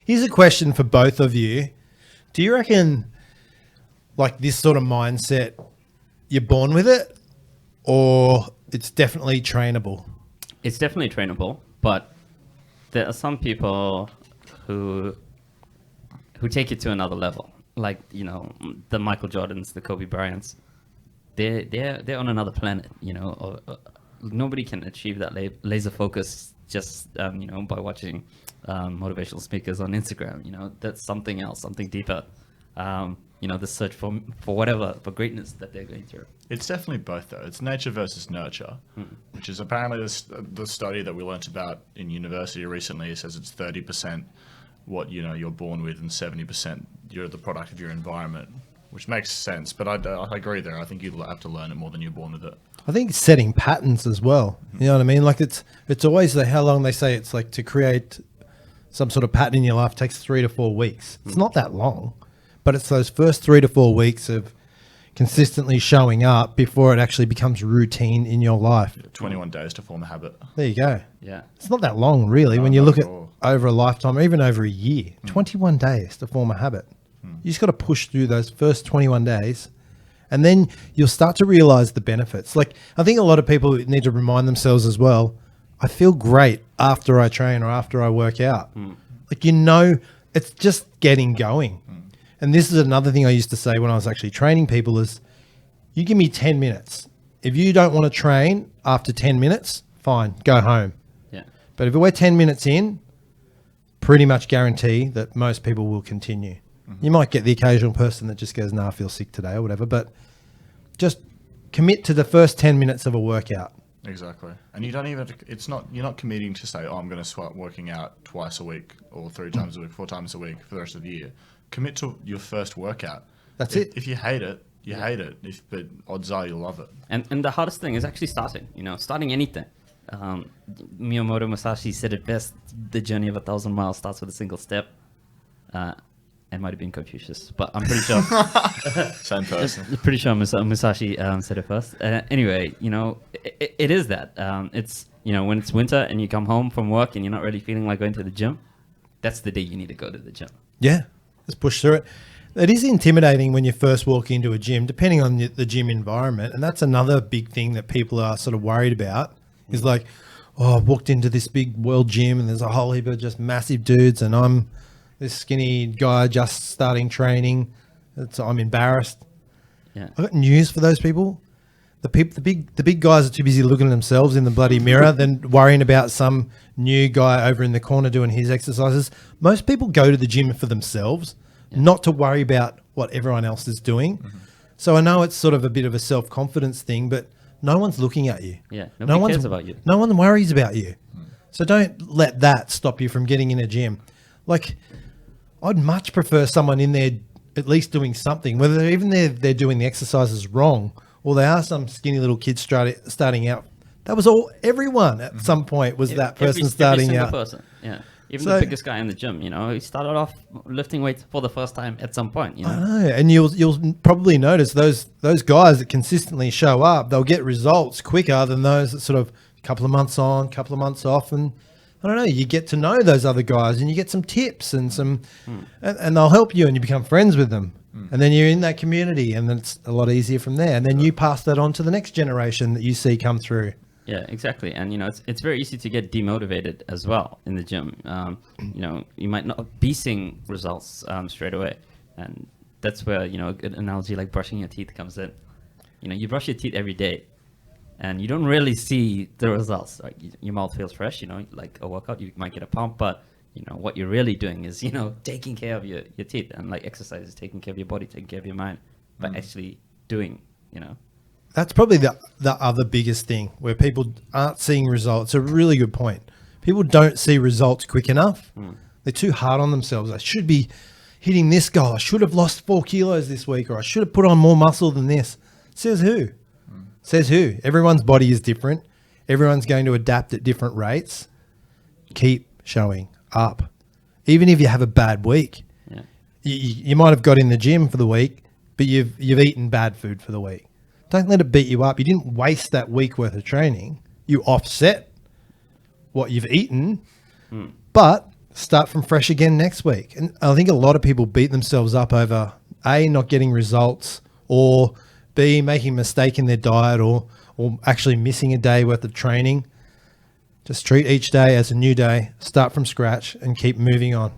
Here's a question for both of you. Do you reckon like this sort of mindset, you're born with it or it's definitely trainable? It's definitely trainable, but there are some people who take it to another level. Like, you know, the Michael Jordans, the Kobe Bryants. They're on another planet, you know. Nobody can achieve that laser focus just, you know, by watching motivational speakers on Instagram. You know, that's something else, something deeper. You know, the search for for greatness that they're going through. It's definitely both, though. It's nature versus nurture, which is apparently the study that we learnt about in university recently. It says it's 30% what, you know, you're born with and 70% you're the product of your environment, which makes sense. But I agree there. I think you have to learn it more than you're born with it. I think setting patterns as well. You know what I mean? Like it's always how long they say it's like to create some sort of pattern in your life takes 3 to 4 weeks. It's not that long, but it's those first 3 to 4 weeks of consistently showing up before it actually becomes routine in your life. 21 days to form a habit. There you go. Yeah. It's not that long, really, No, when you not look at at all. over a lifetime or even over a year. 21 days to form a habit. You just got to push through those first 21 days and then you'll start to realize the benefits. Like, I think a lot of people need to remind themselves as well, I feel great after I train or after I work out. Like, you know, it's just getting going. And this is another thing I used to say when I was actually training people is, you give me 10 minutes. If you don't want to train after 10 minutes, fine, go home. Yeah. But if we're 10 minutes in, pretty much guarantee that most people will continue. You might get the occasional person that just goes, I feel sick today or whatever, but just commit to the first 10 minutes of a workout. Exactly. And you don't even, you're not committing to say, I'm going to start working out twice a week or 3 times a week, 4 times a week for the rest of the year. Commit to your first workout. That's it. If you hate it, you hate it. But odds are you'll love it. And the hardest thing is actually starting, you know, starting anything. Miyamoto Musashi said it best, the journey of 1,000 miles starts with a single step. It might have been Confucius, but I'm pretty sure. Same person. Pretty sure Musashi said it first. Anyway, you know, it is that. It's, you know, when it's winter and you come home from work and you're not really feeling like going to the gym, that's the day you need to go to the gym. Yeah, let's push through it. It is intimidating when you first walk into a gym, depending on the gym environment. And that's another big thing that people are sort of worried about is like, oh, I've walked into this big world gym and there's a whole heap of just massive dudes and I'm this skinny guy just starting training. I'm embarrassed. Yeah. I've got news for those people. The big guys are too busy looking at themselves in the bloody mirror than worrying about some new guy over in the corner doing his exercises. Most people go to the gym for themselves, not to worry about what everyone else is doing. So I know it's sort of a bit of a self-confidence thing, but no one's looking at you. Yeah, nobody cares about you. No one worries about you. So don't let that stop you from getting in a gym. Like, I'd much prefer someone in there at least doing something, whether they're doing the exercises wrong or they are some skinny little kids starting out. That was everyone at some point was that person starting every out. Person. Yeah. Even the biggest guy in the gym, you know, he started off lifting weights for the first time at some point, you know. I know, and you'll probably notice those guys that consistently show up, they'll get results quicker than those that sort of a couple of months on, couple of months off, and I don't know, you get to know those other guys and you get some tips and and they'll help you and you become friends with them. And then you're in that community and then it's a lot easier from there. And then you pass that on to the next generation that you see come through. Yeah, exactly. And, you know, it's very easy to get demotivated as well in the gym. You know, you might not be seeing results straight away. And that's where, you know, a good analogy like brushing your teeth comes in. You know, you brush your teeth every day and you don't really see the results. Like your mouth feels fresh, you know, like a workout, you might get a pump, but, you know, what you're really doing is, you know, taking care of your teeth, and like exercise is taking care of your body, taking care of your mind, but actually doing, you know. That's probably the other biggest thing where people aren't seeing results. It's a really good point. People don't see results quick enough. They're too hard on themselves. I should be hitting this goal. I should have lost 4 kilos this week, or I should have put on more muscle than this. Says who? Says who? Everyone's body is different. Everyone's going to adapt at different rates. Keep showing up. Even if you have a bad week. Yeah. You might have got in the gym for the week, but you've eaten bad food for the week. Don't let it beat you up. You didn't waste that week worth of training. You offset what you've eaten, but start from fresh again next week. And I think a lot of people beat themselves up over A, not getting results, or B, making a mistake in their diet, or actually missing a day worth of training. Just treat each day as a new day, start from scratch, and keep moving on.